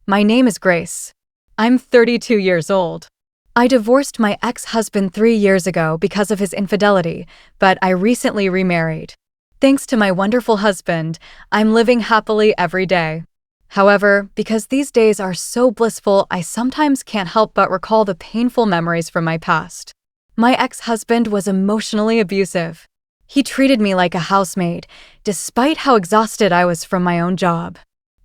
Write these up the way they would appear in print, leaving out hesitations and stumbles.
My name is Grace. I'm 32 years old. I divorced my ex-husband 3 years ago because of his infidelity, but I recently remarried. Thanks to my wonderful husband, I'm living happily every day. However, because these days are so blissful, I sometimes can't help but recall the painful memories from my past. My ex-husband was emotionally abusive. He treated me like a housemaid, despite how exhausted I was from my own job.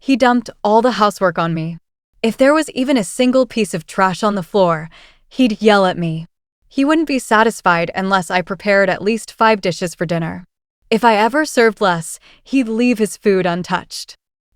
He dumped all the housework on me. If there was even a single piece of trash on the floor, he'd yell at me. He wouldn't be satisfied unless I prepared at least 5 dishes for dinner. If I ever served less, he'd leave his food untouched.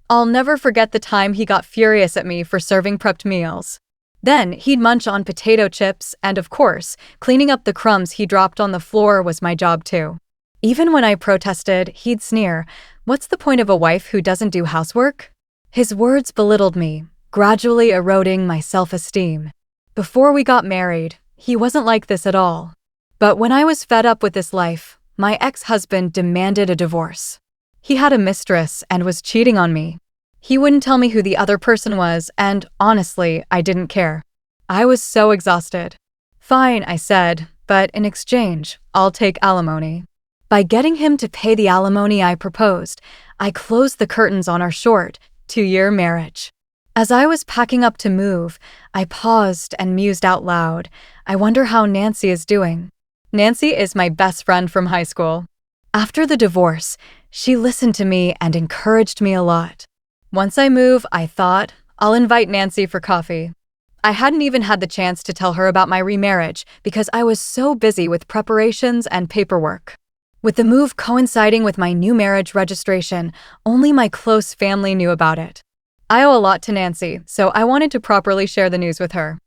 I'll never forget the time he got furious at me for serving prepped meals. Then he'd munch on potato chips, and of course, cleaning up the crumbs he dropped on the floor was my job too. Even when I protested, he'd sneer, "What's the point of a wife who doesn't do housework?" His words belittled me, gradually eroding my self-esteem. Before we got married, he wasn't like this at all. But when I was fed up with this life, my ex-husband demanded a divorce. He had a mistress and was cheating on me. He wouldn't tell me who the other person was, and honestly, I didn't care. I was so exhausted. "Fine," I said, "but in exchange, I'll take alimony." By getting him to pay the alimony I proposed, I closed the curtains on our short, 2-year marriage. As I was packing up to move, I paused and mused out loud. I wonder how Nancy is doing. Nancy is my best friend from high school. After the divorce, she listened to me and encouraged me a lot. Once I move, I thought, I'll invite Nancy for coffee. I hadn't even had the chance to tell her about my remarriage because I was so busy with preparations and paperwork. With the move coinciding with my new marriage registration, only my close family knew about it. I owe a lot to Nancy, so I wanted to properly share the news with her.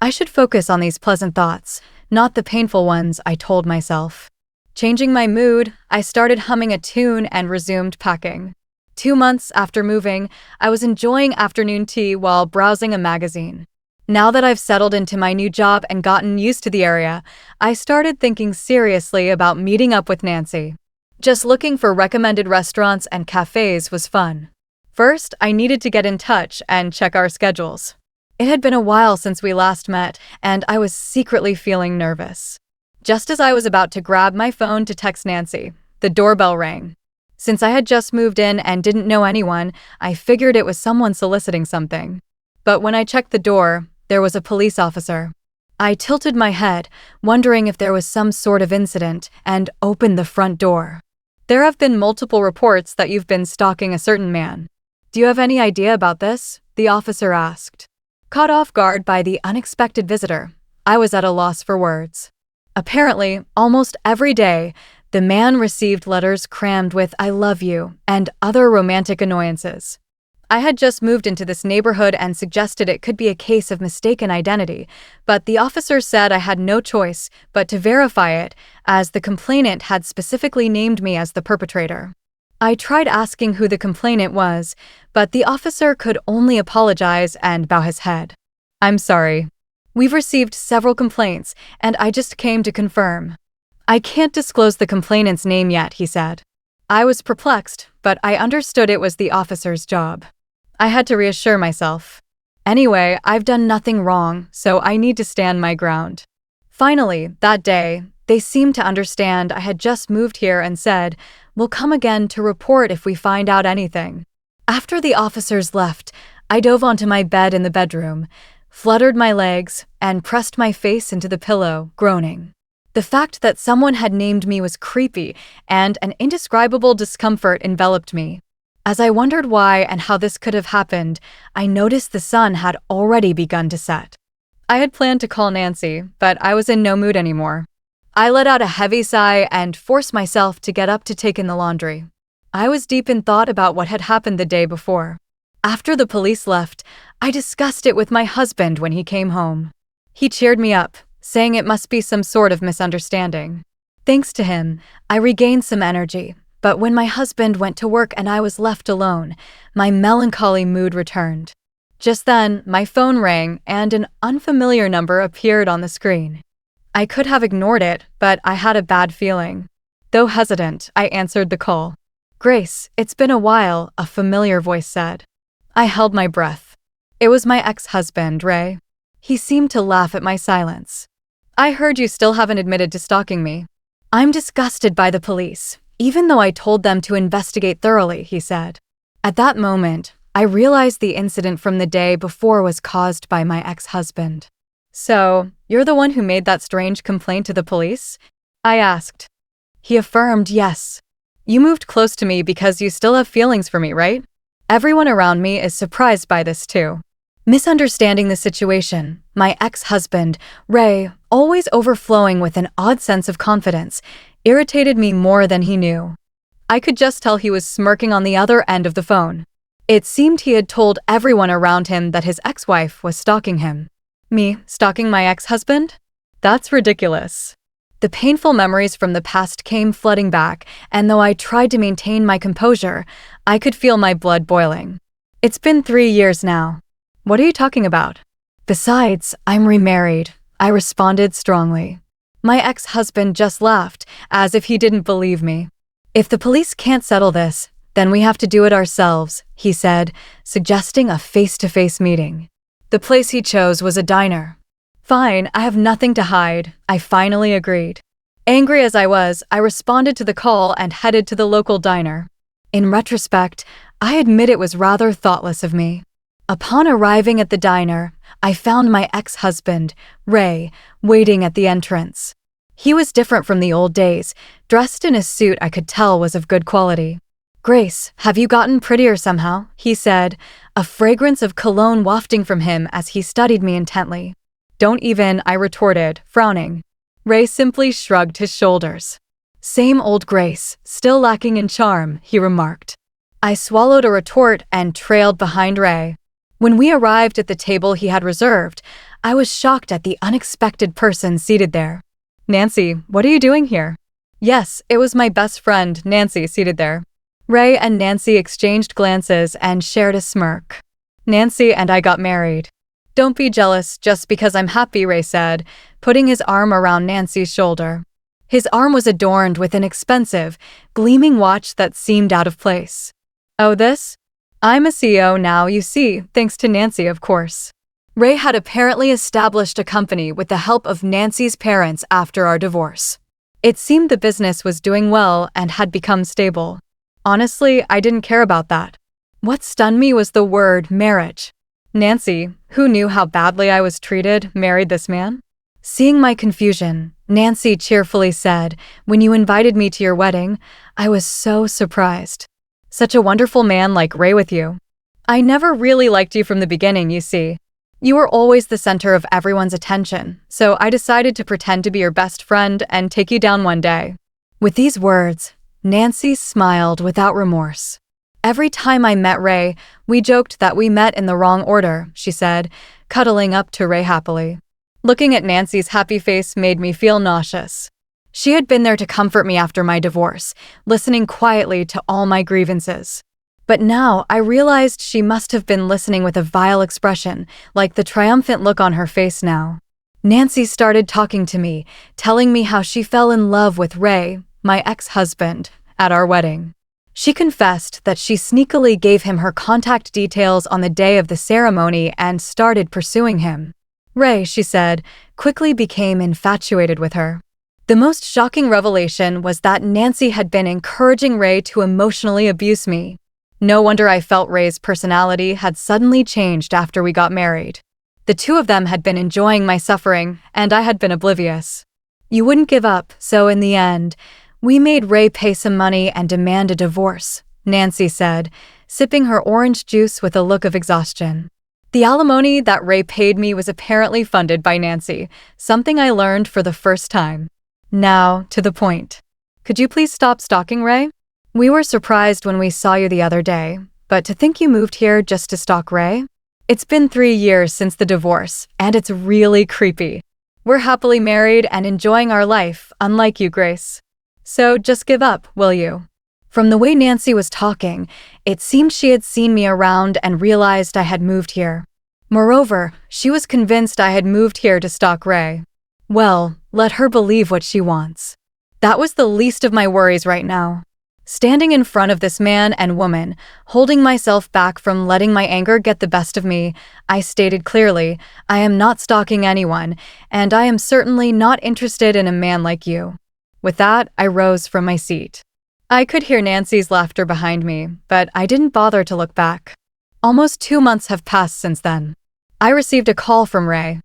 I should focus on these pleasant thoughts, not the painful ones, I told myself. Changing my mood, I started humming a tune and resumed packing. 2 months after moving, I was enjoying afternoon tea while browsing a magazine. Now that I've settled into my new job and gotten used to the area, I started thinking seriously about meeting up with Nancy. Just looking for recommended restaurants and cafes was fun. First, I needed to get in touch and check our schedules. It had been a while since we last met, and I was secretly feeling nervous. Just as I was about to grab my phone to text Nancy, the doorbell rang. Since I had just moved in and didn't know anyone, I figured it was someone soliciting something. But when I checked the door, there was a police officer. I tilted my head, wondering if there was some sort of incident, and opened the front door. "There have been multiple reports that you've been stalking a certain man. Do you have any idea about this?" the officer asked. Caught off guard by the unexpected visitor, I was at a loss for words. Apparently, almost every day, the man received letters crammed with "I love you" and other romantic annoyances. I had just moved into this neighborhood and suggested it could be a case of mistaken identity, but the officer said I had no choice but to verify it, as the complainant had specifically named me as the perpetrator. I tried asking who the complainant was, but the officer could only apologize and bow his head. "I'm sorry. We've received several complaints, and I just came to confirm." "I can't disclose the complainant's name yet," he said. I was perplexed, but I understood it was the officer's job. I had to reassure myself. Anyway, I've done nothing wrong, so I need to stand my ground. Finally, that day, they seemed to understand I had just moved here and said, "We'll come again to report if we find out anything." After the officers left, I dove onto my bed in the bedroom, fluttered my legs, and pressed my face into the pillow, groaning. The fact that someone had named me was creepy, and an indescribable discomfort enveloped me. As I wondered why and how this could have happened, I noticed the sun had already begun to set. I had planned to call Nancy, but I was in no mood anymore. I let out a heavy sigh and forced myself to get up to take in the laundry. I was deep in thought about what had happened the day before. After the police left, I discussed it with my husband when he came home. He cheered me up, saying it must be some sort of misunderstanding. Thanks to him, I regained some energy. But when my husband went to work and I was left alone, my melancholy mood returned. Just then, my phone rang and an unfamiliar number appeared on the screen. I could have ignored it, but I had a bad feeling. Though hesitant, I answered the call. "Grace, it's been a while," a familiar voice said. I held my breath. It was my ex-husband, Ray. He seemed to laugh at my silence. I heard you still haven't admitted to stalking me. I'm disgusted by the police, even though I told them to investigate thoroughly, he said. At that moment, I realized the incident from the day before was caused by my ex-husband. So, you're the one who made that strange complaint to the police? I asked. He affirmed yes. You moved close to me because you still have feelings for me, right? Everyone around me is surprised by this too. Misunderstanding the situation, my ex-husband, Ray, always overflowing with an odd sense of confidence, irritated me more than he knew. I could just tell he was smirking on the other end of the phone. It seemed he had told everyone around him that his ex-wife was stalking him. Me, stalking my ex-husband? That's ridiculous. The painful memories from the past came flooding back, and though I tried to maintain my composure, I could feel my blood boiling. It's been 3 years now. What are you talking about? Besides, I'm remarried, I responded strongly. My ex-husband just laughed, as if he didn't believe me. If the police can't settle this, then we have to do it ourselves, he said, suggesting a face-to-face meeting. The place he chose was a diner. Fine, I have nothing to hide, I finally agreed. Angry as I was, I responded to the call and headed to the local diner. In retrospect, I admit it was rather thoughtless of me. Upon arriving at the diner, I found my ex-husband, Ray, waiting at the entrance. He was different from the old days, dressed in a suit I could tell was of good quality. Grace, have you gotten prettier somehow? He said, a fragrance of cologne wafting from him as he studied me intently. Don't even, I retorted, frowning. Ray simply shrugged his shoulders. Same old Grace, still lacking in charm, he remarked. I swallowed a retort and trailed behind Ray. When we arrived at the table he had reserved, I was shocked at the unexpected person seated there. Nancy, what are you doing here? Yes, it was my best friend, Nancy, seated there. Ray and Nancy exchanged glances and shared a smirk. Nancy and I got married. Don't be jealous just because I'm happy, Ray said, putting his arm around Nancy's shoulder. His arm was adorned with an expensive, gleaming watch that seemed out of place. Oh, this? I'm a CEO now, you see, thanks to Nancy, of course. Ray had apparently established a company with the help of Nancy's parents after our divorce. It seemed the business was doing well and had become stable. Honestly, I didn't care about that. What stunned me was the word marriage. Nancy, who knew how badly I was treated, married this man? Seeing my confusion, Nancy cheerfully said, when you invited me to your wedding, I was so surprised. Such a wonderful man like Ray with you. I never really liked you from the beginning, you see. You were always the center of everyone's attention, so I decided to pretend to be your best friend and take you down one day. With these words, Nancy smiled without remorse. Every time I met Ray, we joked that we met in the wrong order, she said, cuddling up to Ray happily. Looking at Nancy's happy face made me feel nauseous. She had been there to comfort me after my divorce, listening quietly to all my grievances. But now I realized she must have been listening with a vile expression, like the triumphant look on her face now. Nancy started talking to me, telling me how she fell in love with Ray, my ex-husband, at our wedding. She confessed that she sneakily gave him her contact details on the day of the ceremony and started pursuing him. Ray, she said, quickly became infatuated with her. The most shocking revelation was that Nancy had been encouraging Ray to emotionally abuse me. No wonder I felt Ray's personality had suddenly changed after we got married. The two of them had been enjoying my suffering, and I had been oblivious. You wouldn't give up, so in the end, we made Ray pay some money and demand a divorce, Nancy said, sipping her orange juice with a look of exhaustion. The alimony that Ray paid me was apparently funded by Nancy, something I learned for the first time. Now, to the point. Could you please stop stalking Ray? We were surprised when we saw you the other day, but to think you moved here just to stalk Ray? It's been 3 years since the divorce, and it's really creepy. We're happily married and enjoying our life, unlike you, Grace. So just give up, will you? From the way Nancy was talking, it seemed she had seen me around and realized I had moved here. Moreover, she was convinced I had moved here to stalk Ray. Well, let her believe what she wants. That was the least of my worries right now. Standing in front of this man and woman, holding myself back from letting my anger get the best of me, I stated clearly, I am not stalking anyone, and I am certainly not interested in a man like you. With that, I rose from my seat. I could hear Nancy's laughter behind me, but I didn't bother to look back. Almost 2 months have passed since then. I received a call from Ray.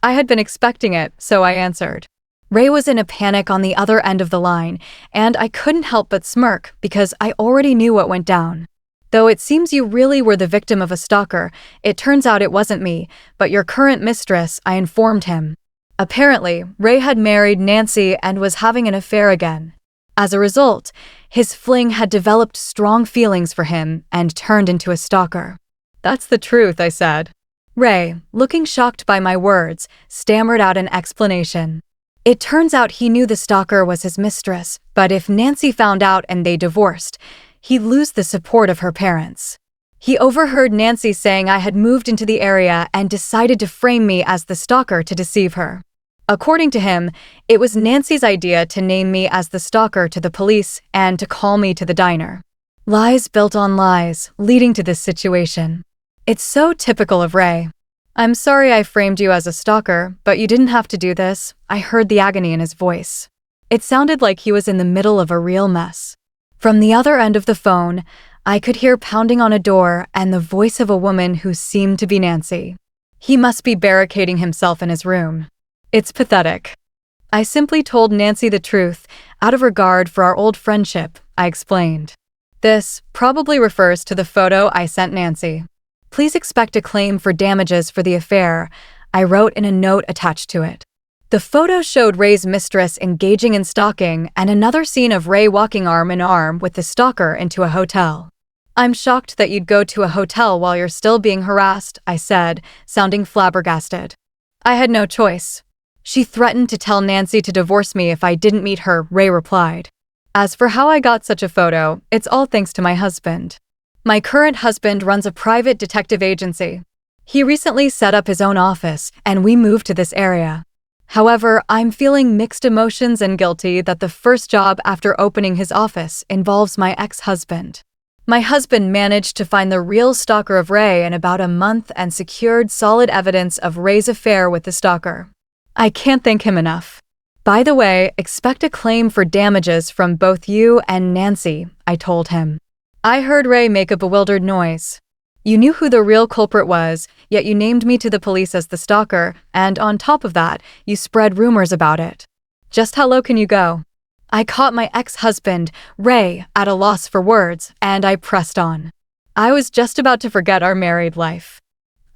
I had been expecting it, so I answered. Ray was in a panic on the other end of the line, and I couldn't help but smirk because I already knew what went down. Though it seems you really were the victim of a stalker, it turns out it wasn't me, but your current mistress, I informed him. Apparently, Ray had married Nancy and was having an affair again. As a result, his fling had developed strong feelings for him and turned into a stalker. That's the truth, I said. Ray, looking shocked by my words, stammered out an explanation. It turns out he knew the stalker was his mistress, but if Nancy found out and they divorced, he'd lose the support of her parents. He overheard Nancy saying I had moved into the area and decided to frame me as the stalker to deceive her. According to him, it was Nancy's idea to name me as the stalker to the police and to call me to the diner. Lies built on lies, leading to this situation. It's so typical of Ray. I'm sorry I framed you as a stalker, but you didn't have to do this. I heard the agony in his voice. It sounded like he was in the middle of a real mess. From the other end of the phone, I could hear pounding on a door and the voice of a woman who seemed to be Nancy. He must be barricading himself in his room. It's pathetic. I simply told Nancy the truth, out of regard for our old friendship, I explained. This probably refers to the photo I sent Nancy. Please expect a claim for damages for the affair, I wrote in a note attached to it. The photo showed Ray's mistress engaging in stalking and another scene of Ray walking arm in arm with the stalker into a hotel. I'm shocked that you'd go to a hotel while you're still being harassed, I said, sounding flabbergasted. I had no choice. She threatened to tell Nancy to divorce me if I didn't meet her, Ray replied. As for how I got such a photo, it's all thanks to my husband. My current husband runs a private detective agency. He recently set up his own office, and we moved to this area. However, I'm feeling mixed emotions and guilty that the first job after opening his office involves my ex-husband. My husband managed to find the real stalker of Ray in about a month and secured solid evidence of Ray's affair with the stalker. I can't thank him enough. By the way, expect a claim for damages from both you and Nancy, I told him. I heard Ray make a bewildered noise. You knew who the real culprit was, yet you named me to the police as the stalker, and on top of that, you spread rumors about it. Just how low can you go? I caught my ex-husband, Ray, at a loss for words, and I pressed on. I was just about to forget our married life.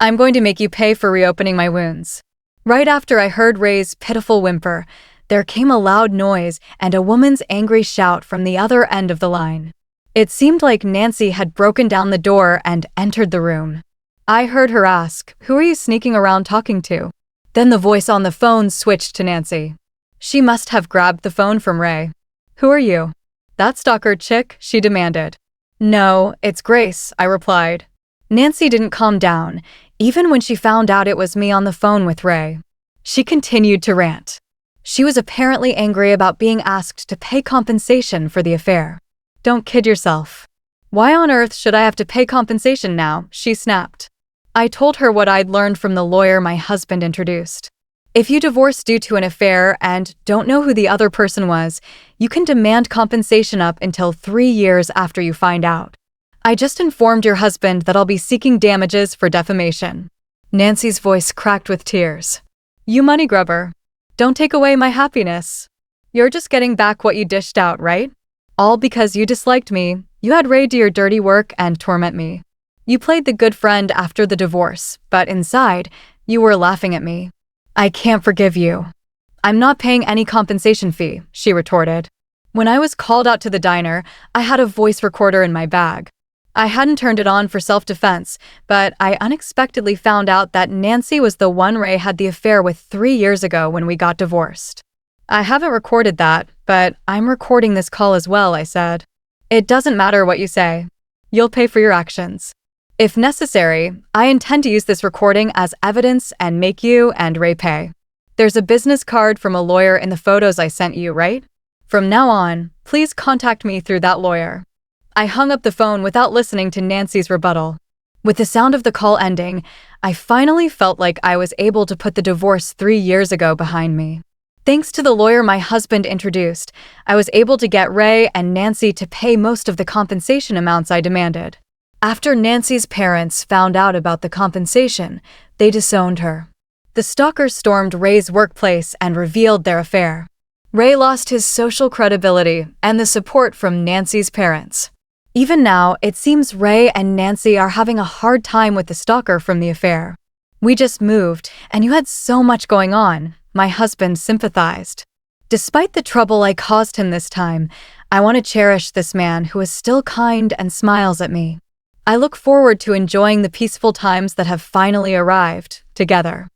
I'm going to make you pay for reopening my wounds. Right after I heard Ray's pitiful whimper, there came a loud noise and a woman's angry shout from the other end of the line. It seemed like Nancy had broken down the door and entered the room. I heard her ask, "Who are you sneaking around talking to?" Then the voice on the phone switched to Nancy. She must have grabbed the phone from Ray. "Who are you?" "That stalker chick," she demanded. "No, it's Grace," I replied. Nancy didn't calm down, even when she found out it was me on the phone with Ray. She continued to rant. She was apparently angry about being asked to pay compensation for the affair. "Don't kid yourself. Why on earth should I have to pay compensation now?" she snapped. I told her what I'd learned from the lawyer my husband introduced. If you divorce due to an affair and don't know who the other person was, you can demand compensation up until 3 years after you find out. I just informed your husband that I'll be seeking damages for defamation. Nancy's voice cracked with tears. "You money grubber. Don't take away my happiness. You're just getting back what you dished out, right? All because you disliked me. You had Ray do your dirty work and torment me. You played the good friend after the divorce, but inside, you were laughing at me. I can't forgive you." "I'm not paying any compensation fee," she retorted. When I was called out to the diner, I had a voice recorder in my bag. I hadn't turned it on for self-defense, but I unexpectedly found out that Nancy was the one Ray had the affair with 3 years ago when we got divorced. "I haven't recorded that, but I'm recording this call as well," I said. "It doesn't matter what you say. You'll pay for your actions. If necessary, I intend to use this recording as evidence and make you and Ray pay. There's a business card from a lawyer in the photos I sent you, right? From now on, Please contact me through that lawyer." I hung up the phone without listening to Nancy's rebuttal. With the sound of the call ending, I finally felt like I was able to put the divorce 3 years ago behind me. Thanks to the lawyer my husband introduced, I was able to get Ray and Nancy to pay most of the compensation amounts I demanded. After Nancy's parents found out about the compensation, they disowned her. The stalkers stormed Ray's workplace and revealed their affair. Ray lost his social credibility and the support from Nancy's parents. Even now, it seems Ray and Nancy are having a hard time with the stalker from the affair. "We just moved, and you had so much going on," my husband sympathized. "Despite the trouble I caused him this time, I want to cherish this man who is still kind and smiles at me. I look forward to enjoying the peaceful times that have finally arrived, together."